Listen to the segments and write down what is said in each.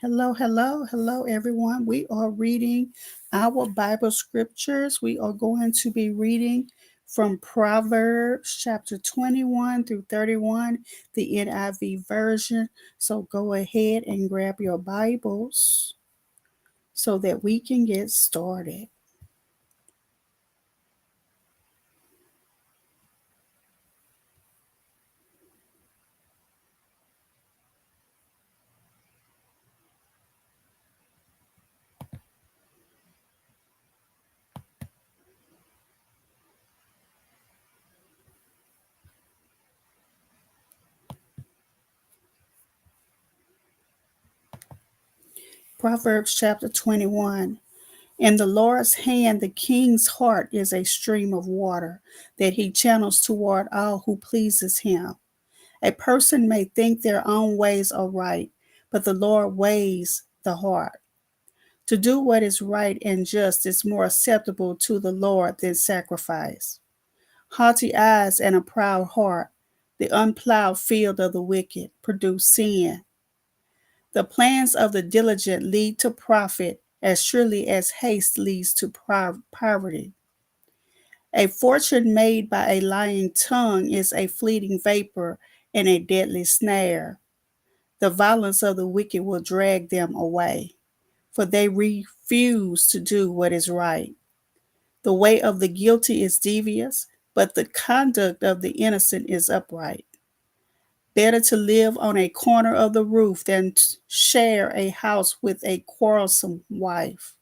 Hello, everyone. We are reading our Bible scriptures. We are going to be reading from Proverbs chapter 21 through 31, the NIV version. So go ahead and grab your Bibles so that we can get started. Proverbs chapter 21. In the Lord's hand, the king's heart is a stream of water that he channels toward all who pleases him. A person may think their own ways are right, but the Lord weighs the heart. To do what is right and just is more acceptable to the Lord than sacrifice. Haughty eyes and a proud heart, the unplowed field of the wicked, produce sin. The plans of the diligent lead to profit as surely as haste leads to poverty. A fortune made by a lying tongue is a fleeting vapor and a deadly snare. The violence of the wicked will drag them away, for they refuse to do what is right. The way of the guilty is devious, but the conduct of the innocent is upright. Better to live on a corner of the roof than to share a house with a quarrelsome wife.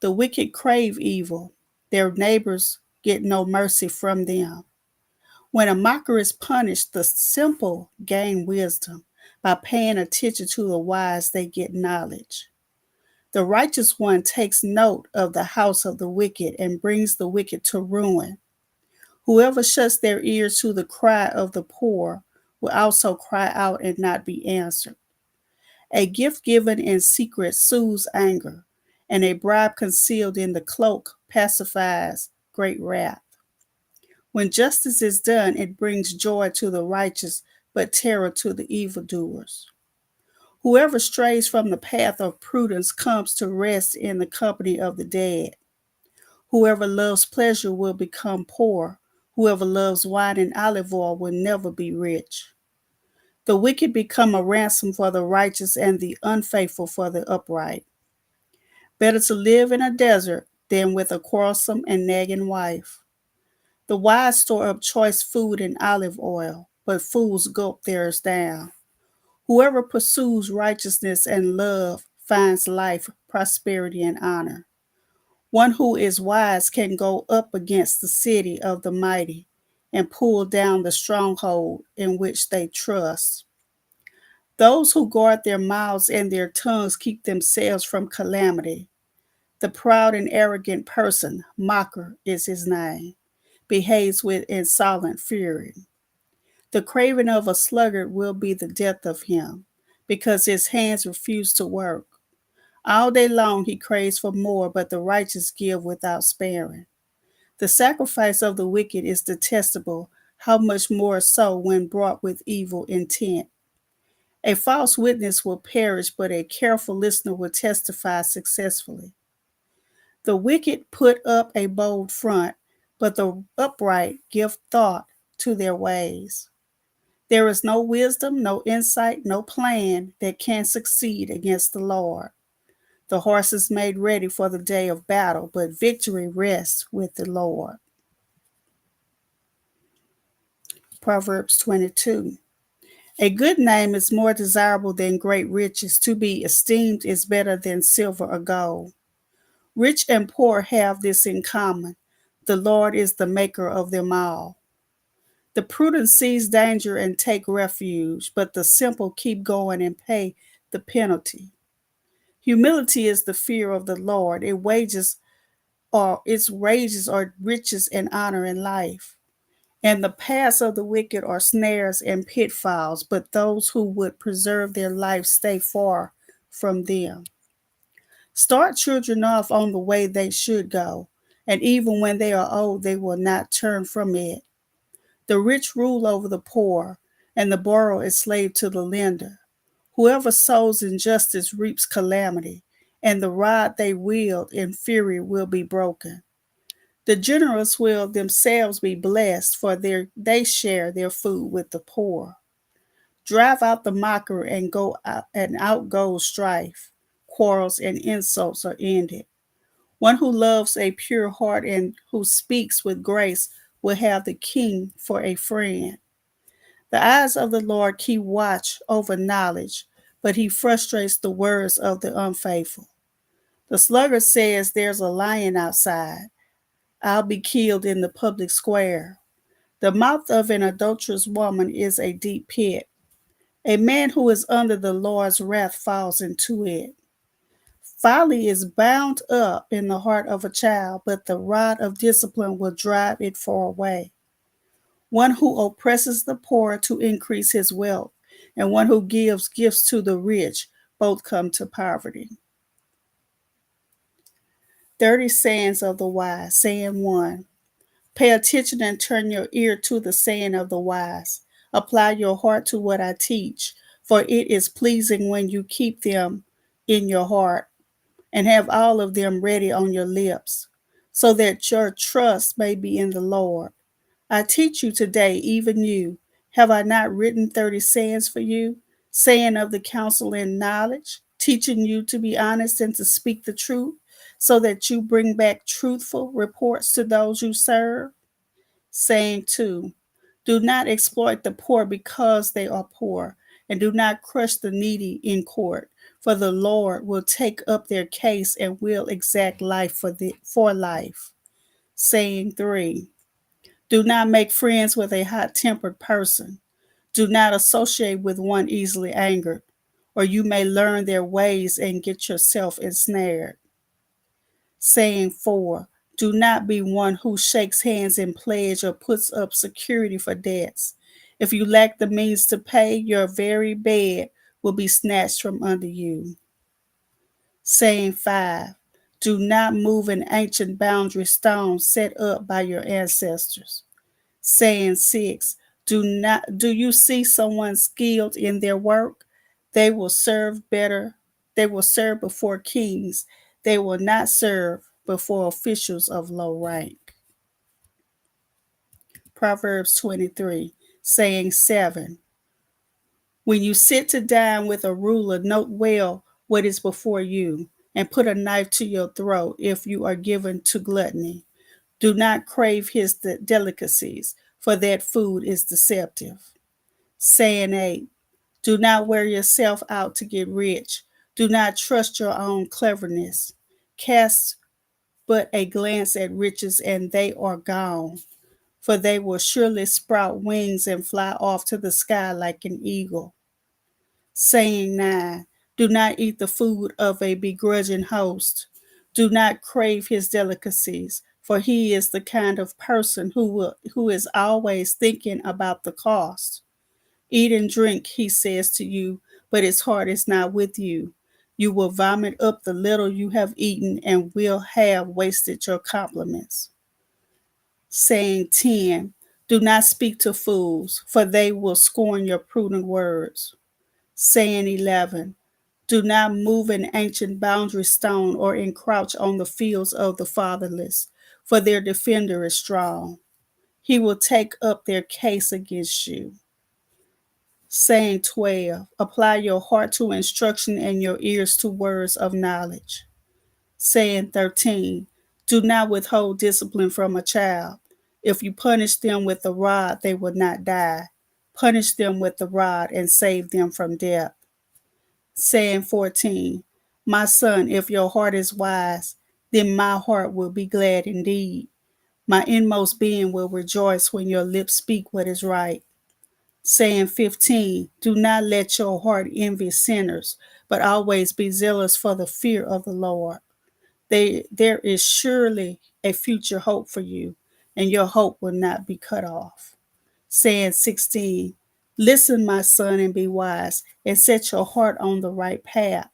The wicked crave evil, their neighbors get no mercy from them. When a mocker is punished, the simple gain wisdom. By paying attention to the wise, they get knowledge. The righteous one takes note of the house of the wicked and brings the wicked to ruin. Whoever shuts their ears to the cry of the poor will also cry out and not be answered. A gift given in secret soothes anger, and a bribe concealed in the cloak pacifies great wrath. When justice is done, it brings joy to the righteous, but terror to the evildoers. Whoever strays from the path of prudence comes to rest in the company of the dead. Whoever loves pleasure will become poor. Whoever loves wine and olive oil will never be rich. The wicked become a ransom for the righteous and the unfaithful for the upright. Better to live in a desert than with a quarrelsome and nagging wife. The wise store up choice food and olive oil, but fools gulp theirs down. Whoever pursues righteousness and love finds life, prosperity, and honor. One who is wise can go up against the city of the mighty and pull down the stronghold in which they trust. Those who guard their mouths and their tongues keep themselves from calamity. The proud and arrogant person, mocker is his name, behaves with insolent fury. The craving of a sluggard will be the death of him, because his hands refuse to work. All day long he craves for more, but the righteous give without sparing. The sacrifice of the wicked is detestable, how much more so when brought with evil intent. A false witness will perish, but a careful listener will testify successfully. The wicked put up a bold front, but the upright give thought to their ways. There is no wisdom, no insight, no plan that can succeed against the Lord. The horse is made ready for the day of battle, but victory rests with the Lord. Proverbs 22. A good name is more desirable than great riches. To be esteemed is better than silver or gold. Rich and poor have this in common. The Lord is the maker of them all. The prudent sees danger and take refuge, but the simple keep going and pay the penalty. Humility is the fear of the Lord. Its wages are riches and honor in life. And the paths of the wicked are snares and pitfalls, but those who would preserve their life stay far from them. Start children off on the way they should go, and even when they are old, they will not turn from it. The rich rule over the poor, and the borrower is slave to the lender. Whoever sows injustice reaps calamity, and the rod they wield in fury will be broken. The generous will themselves be blessed, for they share their food with the poor. Drive out the mocker and out goes strife. Quarrels and insults are ended. One who loves a pure heart and who speaks with grace will have the king for a friend. The eyes of the Lord keep watch over knowledge, but he frustrates the words of the unfaithful. The sluggard says, "There's a lion outside. I'll be killed in the public square." The mouth of an adulterous woman is a deep pit. A man who is under the Lord's wrath falls into it. Folly is bound up in the heart of a child, but the rod of discipline will drive it far away. One who oppresses the poor to increase his wealth, and one who gives gifts to the rich, both come to poverty. 30 sayings of the wise. Saying 1. Pay attention and turn your ear to the saying of the wise. Apply your heart to what I teach, for it is pleasing when you keep them in your heart and have all of them ready on your lips, so that your trust may be in the Lord. I teach you today, even you. Have I not written 30 sayings for you, saying of the counsel and knowledge, teaching you to be honest and to speak the truth, so that you bring back truthful reports to those you serve? Saying 2, do not exploit the poor because they are poor, and do not crush the needy in court, for the Lord will take up their case and will exact life for life. Saying 3, do not make friends with a hot-tempered person. Do not associate with one easily angered, or you may learn their ways and get yourself ensnared. Saying 4, do not be one who shakes hands in pledge or puts up security for debts. If you lack the means to pay, your very bed will be snatched from under you. Saying 5, do not move an ancient boundary stone set up by your ancestors. Saying 6, do you see someone skilled in their work? They will serve better. They will serve before kings. They will not serve before officials of low rank. Proverbs 23, saying 7. When you sit to dine with a ruler, note well what is before you, and put a knife to your throat if you are given to gluttony. Do not crave his delicacies, for that food is deceptive. Saying 8, do not wear yourself out to get rich. Do not trust your own cleverness. Cast but a glance at riches, and they are gone, for they will surely sprout wings and fly off to the sky like an eagle. Saying 9, do not eat the food of a begrudging host. Do not crave his delicacies, for he is the kind of person who is always thinking about the cost. Eat and drink, he says to you, but his heart is not with you. You will vomit up the little you have eaten and will have wasted your compliments. Saying 10, do not speak to fools, for they will scorn your prudent words. Saying 11, do not move an ancient boundary stone or encroach on the fields of the fatherless, for their defender is strong. He will take up their case against you. Saying 12, apply your heart to instruction and your ears to words of knowledge. Saying 13, do not withhold discipline from a child. If you punish them with the rod, they will not die. Punish them with the rod and save them from death. Saying 14, my son, if your heart is wise, then my heart will be glad indeed. My inmost being will rejoice when your lips speak what is right. Saying 15, do not let your heart envy sinners, but always be zealous for the fear of the Lord. There is surely a future hope for you, and your hope will not be cut off. Saying 16, listen, my son, and be wise, and set your heart on the right path.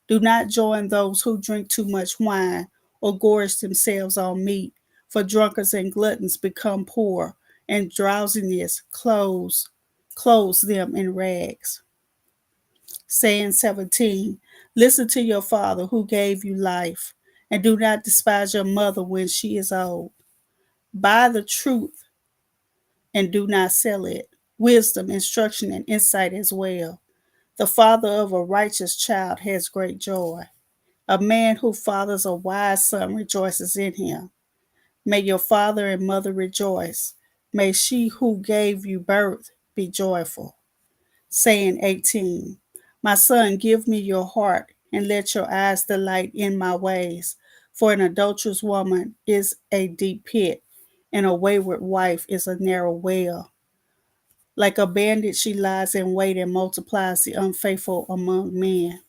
Do not join those who drink too much wine or gorge themselves on meat, for drunkards and gluttons become poor, and drowsiness clothes them in rags. Saying 17, listen to your father who gave you life, and do not despise your mother when she is old. Buy the truth and do not sell it. Wisdom, instruction, and insight as well. The father of a righteous child has great joy. A man who fathers a wise son rejoices in him. May your father and mother rejoice. May she who gave you birth be joyful. Saying 18, my son, give me your heart and let your eyes delight in my ways. For an adulterous woman is a deep pit, and a wayward wife is a narrow well. Like a bandit, she lies in wait and multiplies the unfaithful among men.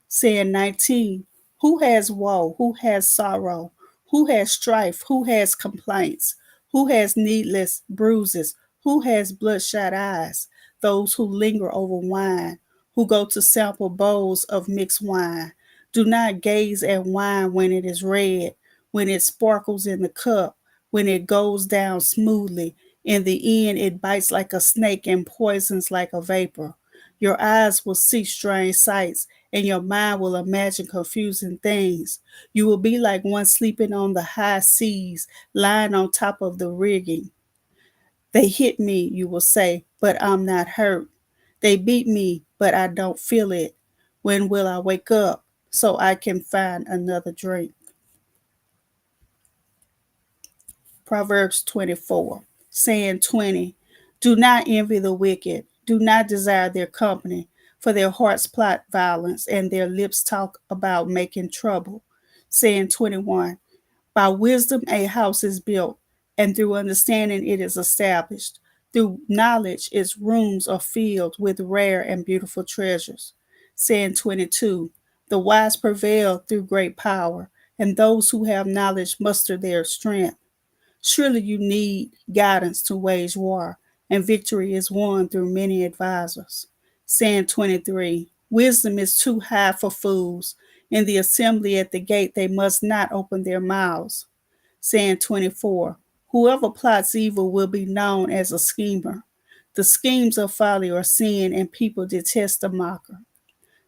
Saying 19, who has woe? Who has sorrow? Who has strife? Who has complaints? Who has needless bruises? Who has bloodshot eyes? Those who linger over wine, who go to sample bowls of mixed wine. Do not gaze at wine when it is red, when it sparkles in the cup, when it goes down smoothly. In the end, it bites like a snake and poisons like a vapor. Your eyes will see strange sights, and your mind will imagine confusing things. You will be like one sleeping on the high seas, lying on top of the rigging. They hit me, you will say, but I'm not hurt. They beat me, but I don't feel it. When will I wake up so I can find another drink? Proverbs 24, saying 20, do not envy the wicked, do not desire their company, for their hearts plot violence, and their lips talk about making trouble. Saying 21, by wisdom a house is built, and through understanding it is established. Through knowledge its rooms are filled with rare and beautiful treasures. Saying 22, the wise prevail through great power, and those who have knowledge muster their strength. Surely you need guidance to wage war, and victory is won through many advisors. Saying 23, wisdom is too high for fools. In the assembly at the gate, they must not open their mouths. Saying 24, whoever plots evil will be known as a schemer. The schemes of folly are sin, and people detest a mocker.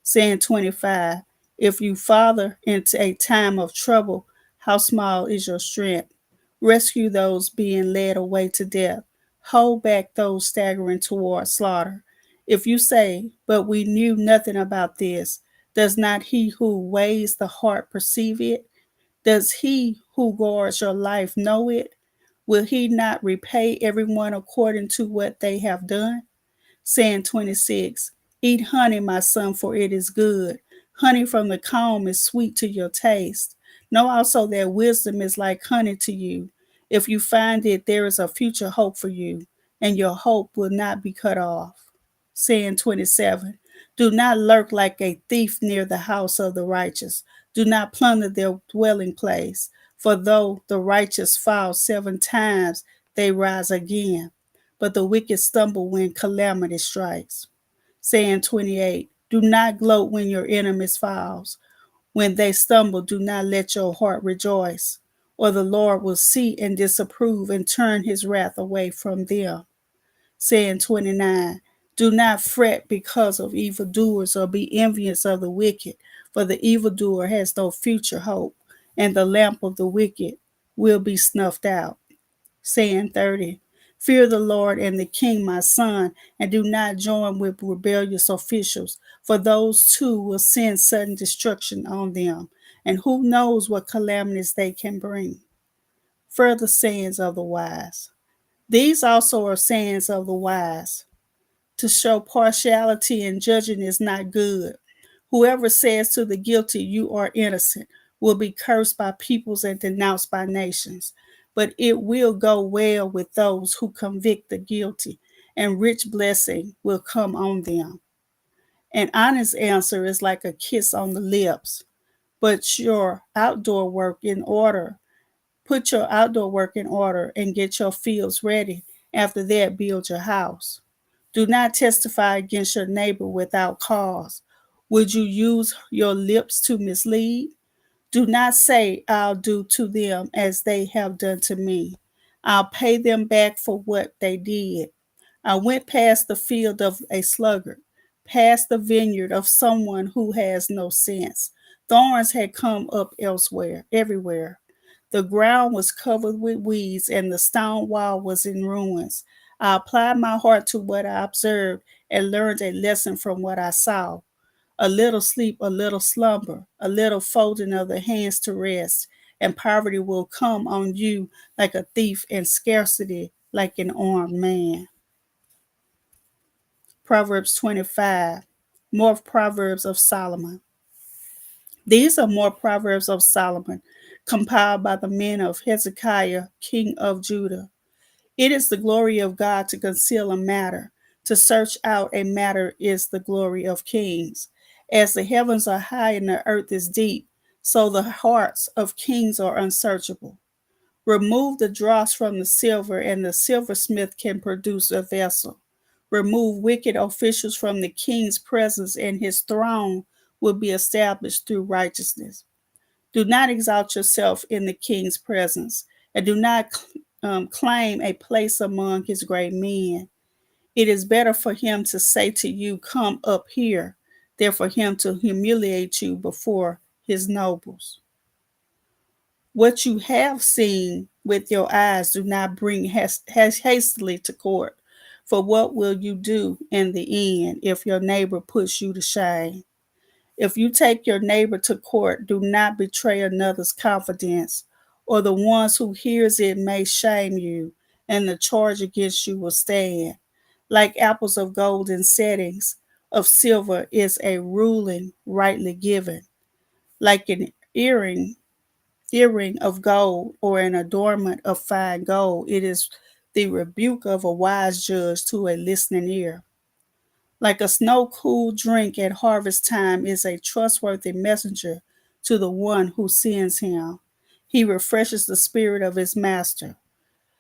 Saying 25, if you father into a time of trouble, how small is your strength? Rescue those being led away to death. Hold back those staggering toward slaughter. If you say, but we knew nothing about this, does not he who weighs the heart perceive it? Does he who guards your life know it? Will he not repay everyone according to what they have done? Saying 26, eat honey, my son, for it is good. Honey from the comb is sweet to your taste. Know also that wisdom is like honey to you. If you find it, there is a future hope for you, and your hope will not be cut off. Saying 27, do not lurk like a thief near the house of the righteous. Do not plunder their dwelling place. For though the righteous fall 7 times, they rise again, but the wicked stumble when calamity strikes. Saying 28, do not gloat when your enemies falls. When they stumble, do not let your heart rejoice, or the Lord will see and disapprove and turn his wrath away from them. Saying 29, do not fret because of evildoers or be envious of the wicked, for the evildoer has no future hope, and the lamp of the wicked will be snuffed out. Saying 30, fear the Lord and the king, my son, and do not join with rebellious officials, for those too will send sudden destruction on them, and who knows what calamities they can bring. Further sayings of the wise. These also are sayings of the wise. To show partiality in judging is not good. Whoever says to the guilty, you are innocent, will be cursed by peoples and denounced by nations. But it will go well with those who convict the guilty, and rich blessing will come on them. An honest answer is like a kiss on the lips. But your outdoor work in order. Put your outdoor work in order and get your fields ready. After that, build your house. Do not testify against your neighbor without cause. Would you use your lips to mislead? Do not say, I'll do to them as they have done to me. I'll pay them back for what they did. I went past the field of a sluggard. past the vineyard of someone who has no sense. Thorns had come up elsewhere, everywhere. The ground was covered with weeds, and the stone wall was in ruins. I applied my heart to what I observed and learned a lesson from what I saw. A little sleep, a little slumber, a little folding of the hands to rest, and poverty will come on you like a thief, and scarcity like an armed man. Proverbs 25. More Proverbs of Solomon. These are more Proverbs of Solomon, compiled by the men of Hezekiah, king of Judah. It is the glory of God to conceal a matter. To search out a matter is the glory of kings. As the heavens are high and the earth is deep, so the hearts of kings are unsearchable. Remove the dross from the silver, and the silversmith can produce a vessel. Remove wicked officials from the king's presence, and his throne will be established through righteousness. Do not exalt yourself in the king's presence, and do not claim a place among his great men. It is better for him to say to you, "Come up here," than for him to humiliate you before his nobles. What you have seen with your eyes do not bring hastily to court. For what will you do in the end if your neighbor puts you to shame? If you take your neighbor to court, do not betray another's confidence, or the ones who hears it may shame you, and the charge against you will stand. Like apples of gold in settings of silver is a ruling rightly given. Like an earring of gold or an adornment of fine gold, it is the rebuke of a wise judge to a listening ear. Like a snow cool drink at harvest time is a trustworthy messenger to the one who sends him. He refreshes the spirit of his master.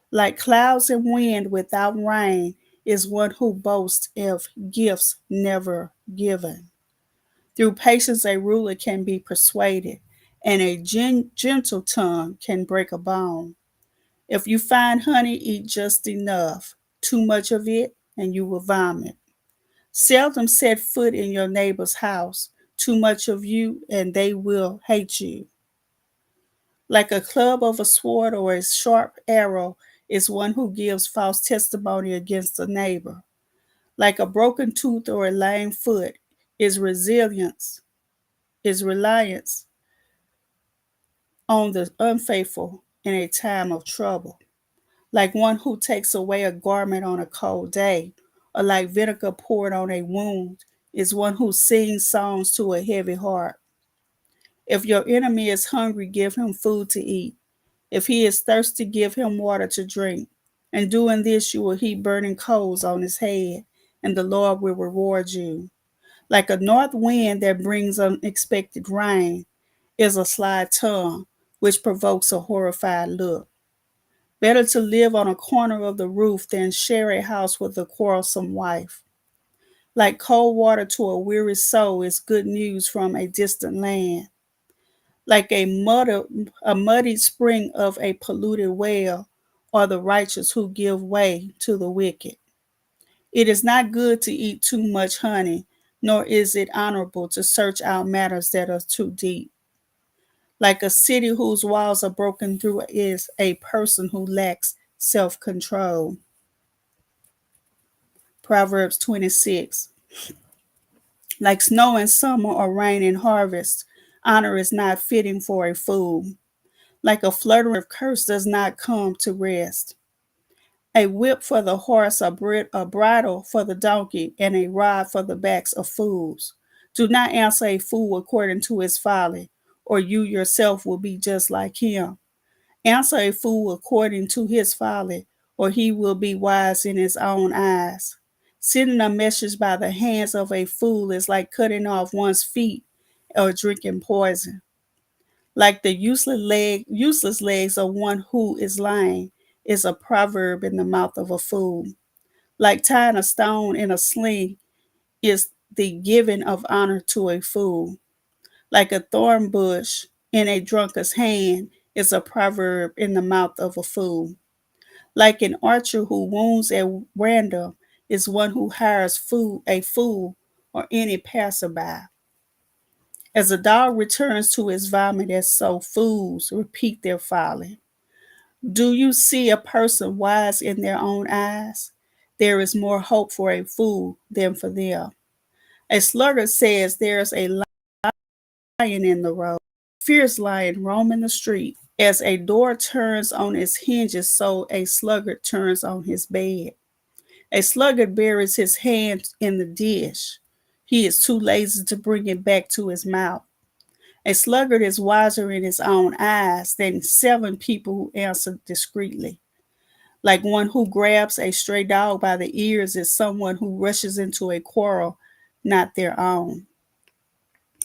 Like clouds and wind without rain is one who boasts of gifts never given. Through patience, a ruler can be persuaded, and a gentle tongue can break a bone. If you find honey, eat just enough. Too much of it, and you will vomit. Seldom set foot in your neighbor's house. Too much of you, and they will hate you. Like a club of a sword or a sharp arrow is one who gives false testimony against a neighbor. Like a broken tooth or a lame foot is reliance on the unfaithful in a time of trouble. Like one who takes away a garment on a cold day, or like vinegar poured on a wound, is one who sings songs to a heavy heart. If your enemy is hungry, give him food to eat. If he is thirsty, give him water to drink. And doing this, you will heap burning coals on his head, and the Lord will reward you. Like a north wind that brings unexpected rain is a sly tongue, which provokes a horrified look. Better to live on a corner of the roof than share a house with a quarrelsome wife. Like cold water to a weary soul is good news from a distant land. Like a muddied spring of a polluted well are the righteous who give way to the wicked. It is not good to eat too much honey, nor is it honorable to search out matters that are too deep. Like a city whose walls are broken through is a person who lacks self control. Proverbs 26. Like snow in summer or rain in harvest, honor is not fitting for a fool. Like a fluttering of curse does not come to rest. A whip for the horse, a bridle for the donkey, and a rod for the backs of fools. Do not answer a fool according to his folly, or you yourself will be just like him. Answer a fool according to his folly, or he will be wise in his own eyes. Sending a message by the hands of a fool is like cutting off one's feet or drinking poison. Like the useless legs of one who is lame is a proverb in the mouth of a fool. Like tying a stone in a sling is the giving of honor to a fool. Like a thorn bush in a drunkard's hand is a proverb in the mouth of a fool. Like an archer who wounds at random is one who hires a fool or any passerby. As a dog returns to his vomit, as so fools repeat their folly. Do you see a person wise in their own eyes? There is more hope for a fool than for them. A sluggard says there's a lion in the road, fierce lion roaming the street. As a door turns on its hinges, so a sluggard turns on his bed. A sluggard buries his hand in the dish. He is too lazy to bring it back to his mouth. A sluggard is wiser in his own eyes than 7 people who answer discreetly. Like one who grabs a stray dog by the ears is someone who rushes into a quarrel not their own.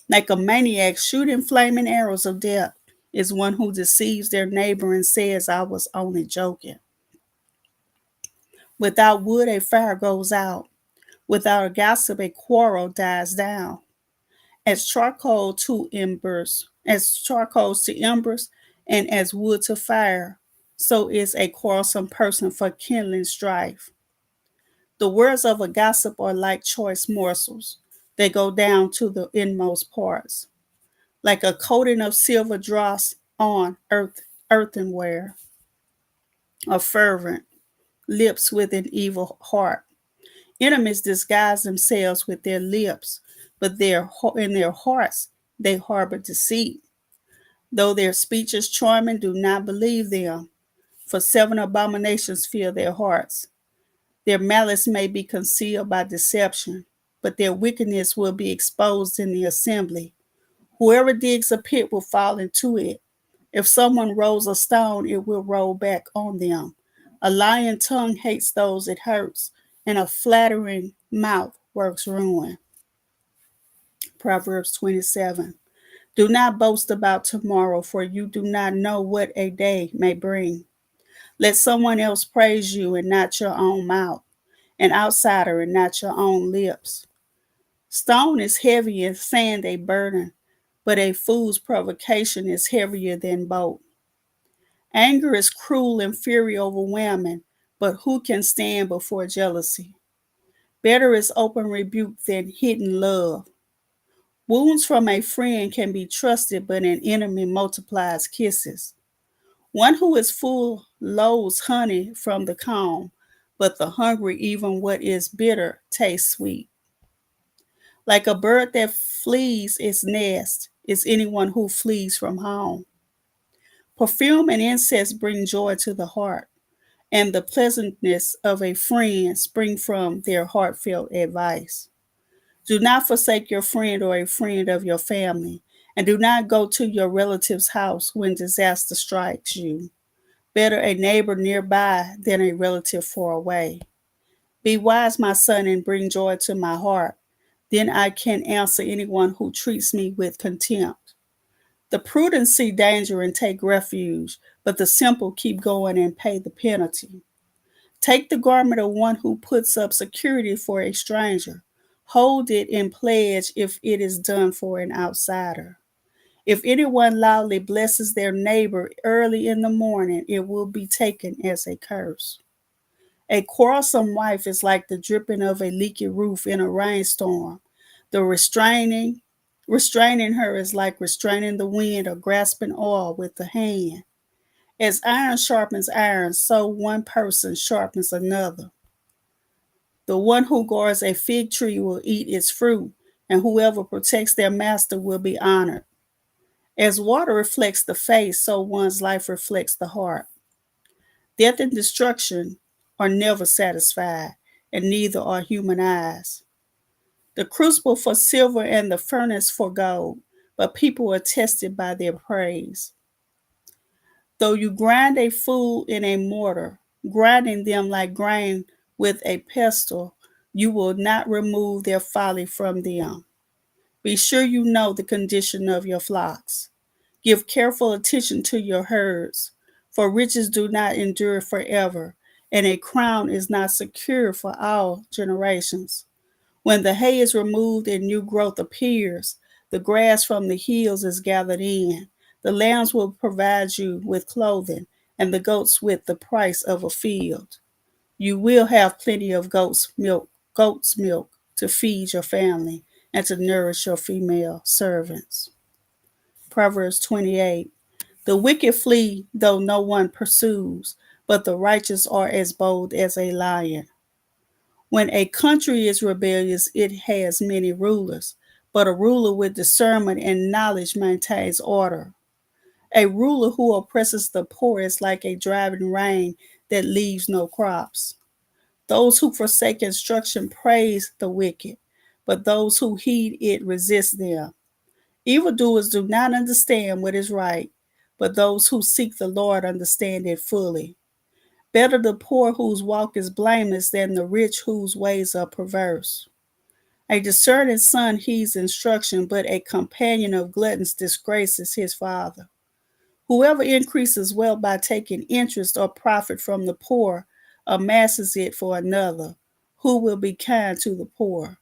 Like a maniac shooting flaming arrows of death is one who deceives their neighbor and says, I was only joking. Without wood, a fire goes out. Without a gossip, a quarrel dies down. As charcoal to embers, and as wood to fire, so is a quarrelsome person for kindling strife. The words of a gossip are like choice morsels. They go down to the inmost parts, like a coating of silver dross on earthenware, of fervent lips with an evil heart. Enemies disguise themselves with their lips, but in their hearts they harbor deceit. Though their speech is charming, do not believe them, for 7 abominations fill their hearts. Their malice may be concealed by deception, but their wickedness will be exposed in the assembly. Whoever digs a pit will fall into it. If someone rolls a stone, it will roll back on them. A lying tongue hates those it hurts, and a flattering mouth works ruin. Proverbs 27. Do not boast about tomorrow, for you do not know what a day may bring. Let someone else praise you and not your own mouth, an outsider and not your own lips. Stone is heavy and sand a burden, but a fool's provocation is heavier than both. Anger is cruel and fury overwhelming, but who can stand before jealousy? Better is open rebuke than hidden love. Wounds from a friend can be trusted, but an enemy multiplies kisses. One who is full loathes honey from the comb, but the hungry, even what is bitter, tastes sweet. Like a bird that flees its nest is anyone who flees from home. Perfume and incense bring joy to the heart, and the pleasantness of a friend spring from their heartfelt advice. Do not forsake your friend or a friend of your family, and do not go to your relative's house when disaster strikes you. Better a neighbor nearby than a relative far away. Be wise, my son, and bring joy to my heart. Then I can answer anyone who treats me with contempt. The prudent see danger and take refuge, but the simple keep going and pay the penalty. Take the garment of one who puts up security for a stranger. Hold it in pledge if it is done for an outsider. If anyone loudly blesses their neighbor early in the morning, it will be taken as a curse. A quarrelsome wife is like the dripping of a leaky roof in a rainstorm. The restraining her is like restraining the wind or grasping oil with the hand. As iron sharpens iron, so one person sharpens another. The one who guards a fig tree will eat its fruit, and whoever protects their master will be honored. As water reflects the face, so one's life reflects the heart. Death and destruction are never satisfied, and neither are human eyes. The crucible for silver and the furnace for gold, but people are tested by their praise. Though you grind a fool in a mortar, grinding them like grain with a pestle, you will not remove their folly from them. Be sure you know the condition of your flocks. Give careful attention to your herds, for riches do not endure forever, and a crown is not secure for all generations. When the hay is removed and new growth appears, the grass from the hills is gathered in. The lambs will provide you with clothing, and the goats with the price of a field. You will have plenty of goat's milk, to feed your family and to nourish your female servants. Proverbs 28. The wicked flee though no one pursues, but the righteous are as bold as a lion. When a country is rebellious, it has many rulers, but a ruler with discernment and knowledge maintains order. A ruler who oppresses the poor is like a driving rain that leaves no crops. Those who forsake instruction praise the wicked, but those who heed it resist them. Evildoers do not understand what is right, but those who seek the Lord understand it fully. Better the poor whose walk is blameless than the rich whose ways are perverse. A discerning son heeds instruction, but a companion of gluttons disgraces his father. Whoever increases wealth by taking interest or profit from the poor amasses it for another, who will be kind to the poor.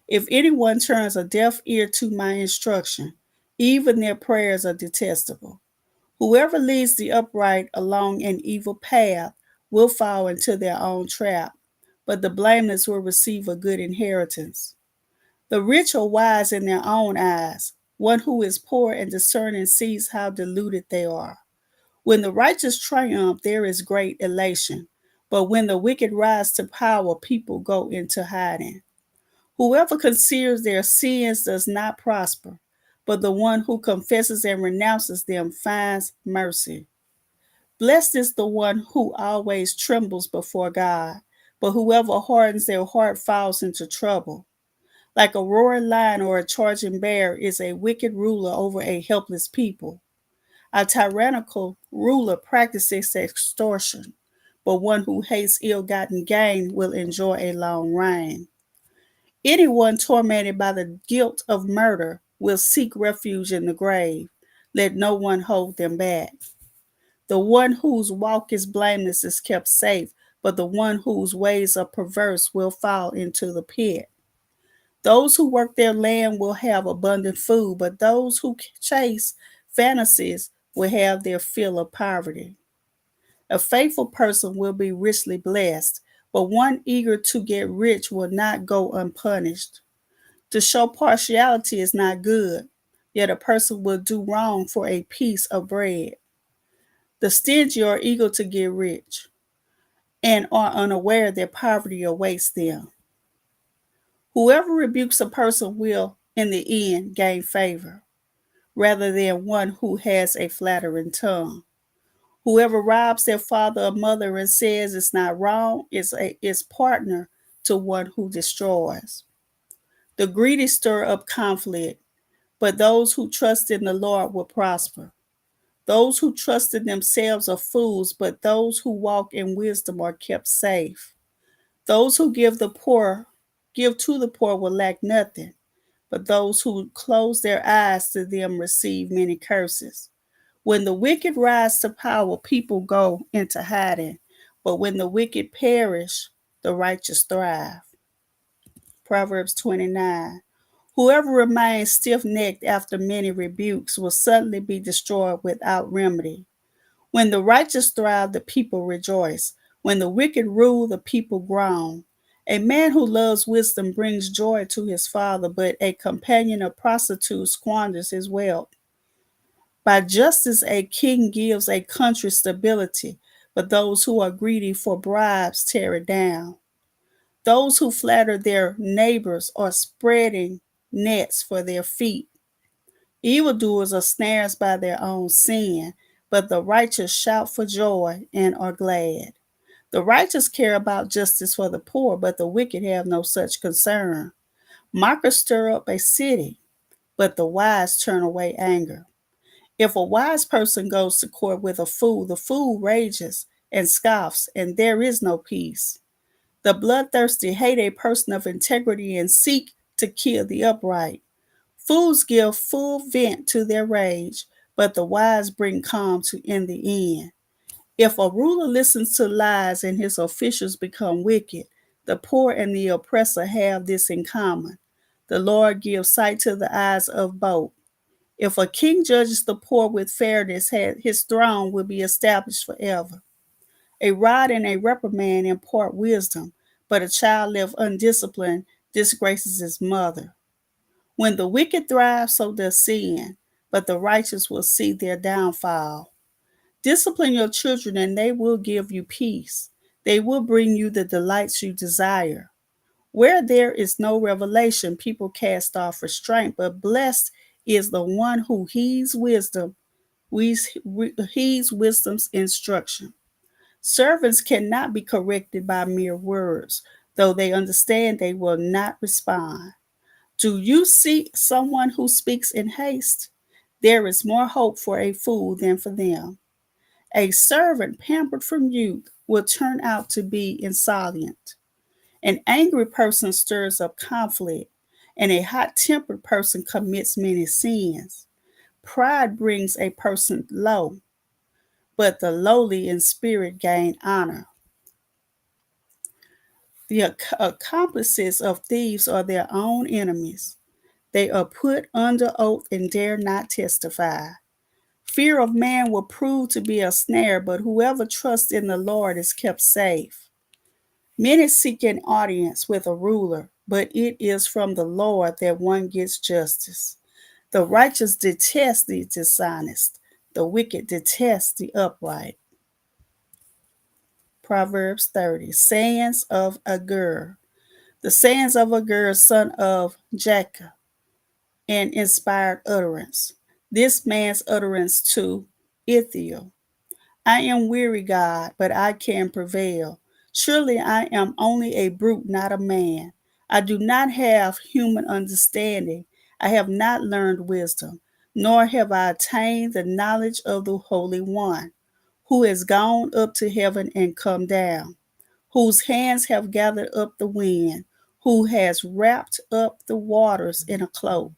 If anyone turns a deaf ear to my instruction, even their prayers are detestable. Whoever leads the upright along an evil path will fall into their own trap, but the blameless will receive a good inheritance. The rich are wise in their own eyes. One who is poor and discerning sees how deluded they are. When the righteous triumph, there is great elation, but when the wicked rise to power, people go into hiding. Whoever conceals their sins does not prosper, but the one who confesses and renounces them finds mercy. Blessed is the one who always trembles before God, but whoever hardens their heart falls into trouble. Like a roaring lion or a charging bear is a wicked ruler over a helpless people. A tyrannical ruler practices extortion, but one who hates ill gotten gain will enjoy a long reign. Anyone tormented by the guilt of murder will seek refuge in the grave. Let no one hold them back. The one whose walk is blameless is kept safe, but the one whose ways are perverse will fall into the pit. Those who work their land will have abundant food, but those who chase fantasies will have their fill of poverty. A faithful person will be richly blessed, but one eager to get rich will not go unpunished. To show partiality is not good, yet a person will do wrong for a piece of bread. The stingy are eager to get rich and are unaware that poverty awaits them. Whoever rebukes a person will, in the end, gain favor, rather than one who has a flattering tongue. Whoever robs their father or mother and says it's not wrong is partner to one who destroys. The greedy stir up conflict, but those who trust in the Lord will prosper. Those who trust in themselves are fools, but those who walk in wisdom are kept safe. Those who give to the poor will lack nothing, but those who close their eyes to them receive many curses. When the wicked rise to power, people go into hiding, but when the wicked perish, the righteous thrive. Proverbs 29. Whoever remains stiff necked after many rebukes will suddenly be destroyed without remedy. When the righteous thrive, the people rejoice. When the wicked rule, the people groan. A man who loves wisdom brings joy to his father, but a companion of prostitutes squanders his wealth. By justice, a king gives a country stability, but those who are greedy for bribes tear it down. Those who flatter their neighbors are spreading nets for their feet. Evildoers are snares by their own sin, but the righteous shout for joy and are glad. The righteous care about justice for the poor, but the wicked have no such concern. Mockers stir up a city, but the wise turn away anger. If a wise person goes to court with a fool, the fool rages and scoffs, and there is no peace. The bloodthirsty hate a person of integrity and seek to kill the upright. Fools give full vent to their rage, but the wise bring calm to in the end. If a ruler listens to lies and his officials become wicked, the poor and the oppressor have this in common. The Lord gives sight to the eyes of both. If a king judges the poor with fairness, his throne will be established forever. A rod and a reprimand impart wisdom, but a child left undisciplined disgraces his mother. When the wicked thrive, so does sin, but the righteous will see their downfall. Discipline your children, and they will give you peace. They will bring you the delights you desire. Where there is no revelation, people cast off restraint, but blessed is the one who heeds wisdom's instruction. Servants cannot be corrected by mere words, though they understand they will not respond. Do you see someone who speaks in haste? There is more hope for a fool than for them. A servant pampered from youth will turn out to be insolent. An angry person stirs up conflict, and a hot tempered person commits many sins. Pride brings a person low, but the lowly in spirit gain honor. The accomplices of thieves are their own enemies. They are put under oath and dare not testify. Fear of man will prove to be a snare, but whoever trusts in the Lord is kept safe. Many seek an audience with a ruler, but it is from the Lord that one gets justice. The righteous detest the dishonest, the wicked detest the upright. Proverbs 30. Sayings of Agur. The sayings of Agur, son of Jacob, an inspired utterance. This man's utterance to Ithiel. I am weary, God, but I can prevail. Surely I am only a brute, not a man. I do not have human understanding. I have not learned wisdom, nor have I attained the knowledge of the Holy One, who has gone up to heaven and come down, whose hands have gathered up the wind, who has wrapped up the waters in a cloak,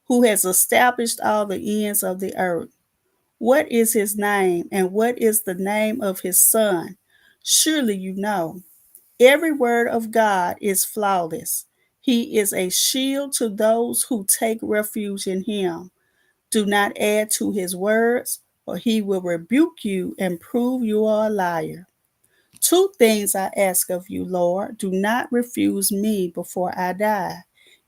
who has established all the ends of the earth. What is his name, and what is the name of his son? Surely you know. Every word of God is flawless. He is a shield to those who take refuge in him. Do not add to his words, or he will rebuke you and prove you are a liar. Two things I ask of you, Lord. Do not refuse me before I die.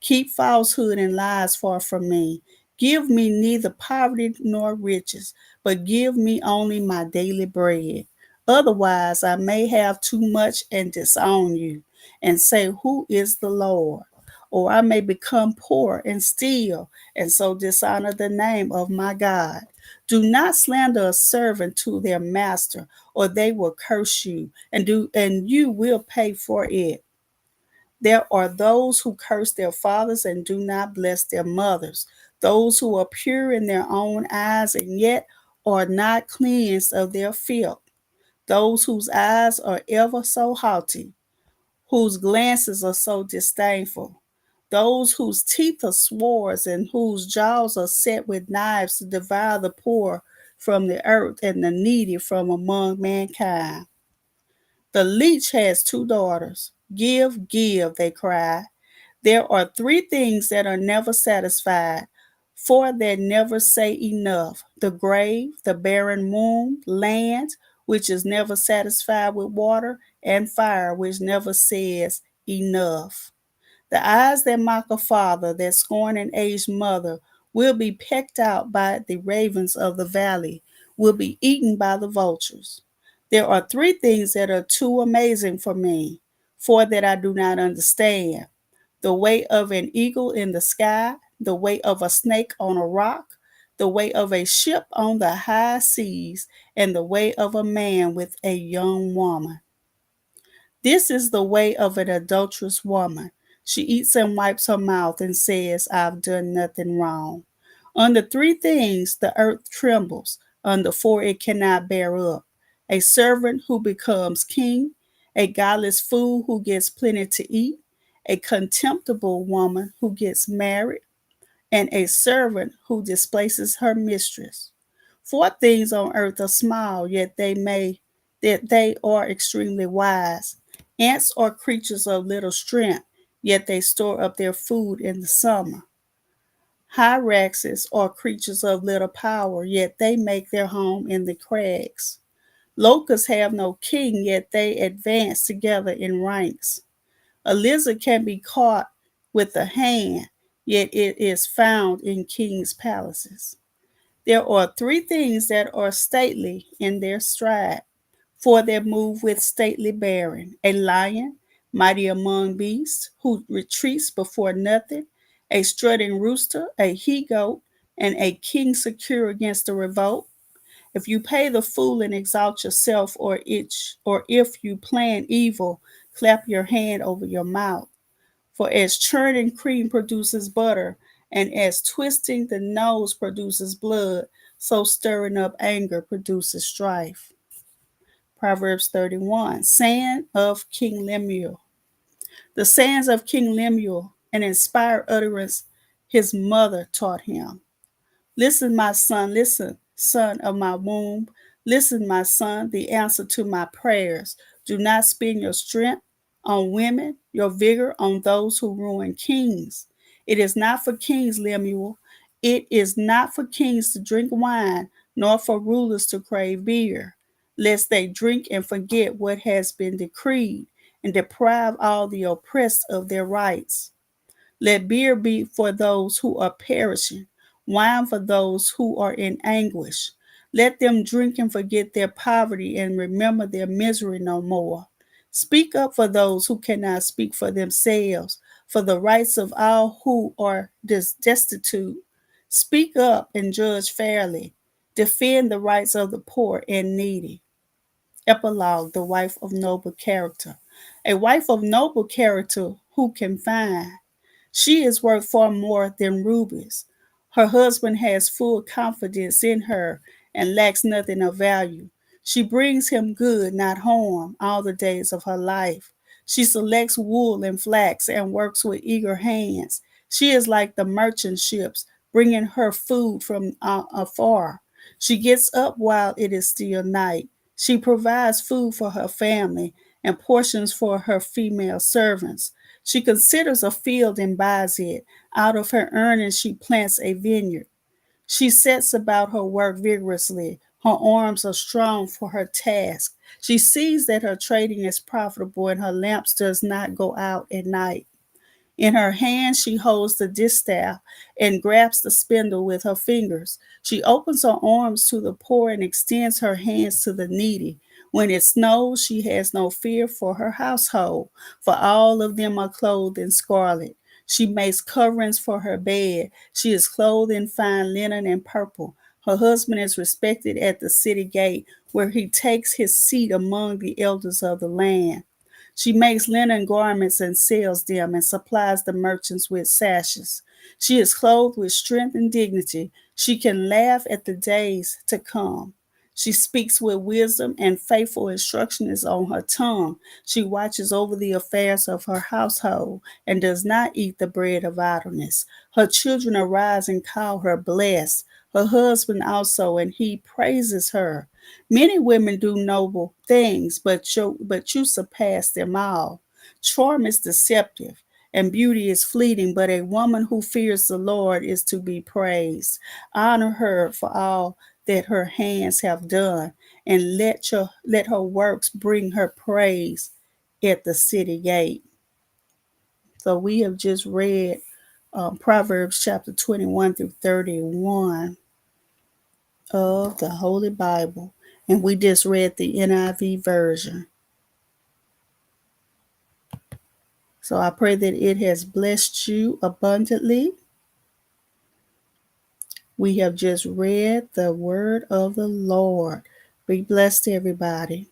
Keep falsehood and lies far from me. Give me neither poverty nor riches, but give me only my daily bread. Otherwise, I may have too much and disown you and say, who is the Lord? Or I may become poor and steal and so dishonor the name of my God. Do not slander a servant to their master, or they will curse you, and you will pay for it. There are those who curse their fathers and do not bless their mothers, those who are pure in their own eyes and yet are not cleansed of their filth, those whose eyes are ever so haughty, whose glances are so disdainful, those whose teeth are swords and whose jaws are set with knives to devour the poor from the earth and the needy from among mankind. The leech has two daughters. Give, give, they cry. There are three things that are never satisfied, four that never say enough: the grave, the barren womb, land, which is never satisfied with water, and fire, which never says enough. The eyes that mock a father, that scorn an aged mother, will be pecked out by the ravens of the valley, will be eaten by the vultures. There are three things that are too amazing for me, four that I do not understand: the way of an eagle in the sky, the way of a snake on a rock, the way of a ship on the high seas, and the way of a man with a young woman. This is the way of an adulterous woman. She eats and wipes her mouth and says, I've done nothing wrong. Under three things the earth trembles, under four it cannot bear up: a servant who becomes king, a godless fool who gets plenty to eat, a contemptible woman who gets married, and a servant who displaces her mistress. Four things on earth are small, yet they are extremely wise. Ants are creatures of little strength, yet they store up their food in the summer. Hyraxes are creatures of little power, yet they make their home in the crags. Locusts have no king, yet they advance together in ranks. A lizard can be caught with the hand, yet it is found in kings' palaces. There are three things that are stately in their stride, four that move with stately bearing: a lion, mighty among beasts, who retreats before nothing, a strutting rooster, a he goat, and a king secure against a revolt. If you pay the fool and exalt yourself, or if you plan evil, clap your hand over your mouth. For as churning cream produces butter, and as twisting the nose produces blood, so stirring up anger produces strife. Proverbs 31, saying of King Lemuel. The sayings of King Lemuel, an inspired utterance his mother taught him. Listen, my son, listen, son of my womb. Listen, my son, the answer to my prayers. Do not spend your strength on women, your vigor on those who ruin kings. It is not for kings, Lemuel. It is not for kings to drink wine, nor for rulers to crave beer, lest they drink and forget what has been decreed, and deprive all the oppressed of their rights. Let beer be for those who are perishing, wine for those who are in anguish. Let them drink and forget their poverty and remember their misery no more. Speak up for those who cannot speak for themselves, for the rights of all who are destitute. Speak up and judge fairly. Defend the rights of the poor and needy. Epilogue: The wife of noble character. A wife of noble character who can find? She is worth far more than rubies. Her husband has full confidence in her and lacks nothing of value. She brings him good, not harm, all the days of her life. She selects wool and flax and works with eager hands. She is like the merchant ships, bringing her food from afar. She gets up while it is still night. She provides food for her family and portions for her female servants. She considers a field and buys it. Out of her earnings, she plants a vineyard. She sets about her work vigorously. Her arms are strong for her task. She sees that her trading is profitable and her lamps does not go out at night. In her hand, she holds the distaff and grasps the spindle with her fingers. She opens her arms to the poor and extends her hands to the needy. When it snows, she has no fear for her household, for all of them are clothed in scarlet. She makes coverings for her bed. She is clothed in fine linen and purple. Her husband is respected at the city gate, where he takes his seat among the elders of the land. She makes linen garments and sells them and supplies the merchants with sashes. She is clothed with strength and dignity. She can laugh at the days to come. She speaks with wisdom, and faithful instruction is on her tongue. She watches over the affairs of her household and does not eat the bread of idleness. Her children arise and call her blessed. Her husband also, and he praises her. Many women do noble things, but you surpass them all. Charm is deceptive, and beauty is fleeting, but a woman who fears the Lord is to be praised. Honor her for all that her hands have done, and let her works bring her praise at the city gate. So we have just read Proverbs chapter 21 through 31 of the Holy Bible. And we just read the NIV version. So I pray that it has blessed you abundantly. We have just read the word of the Lord. Be blessed, everybody.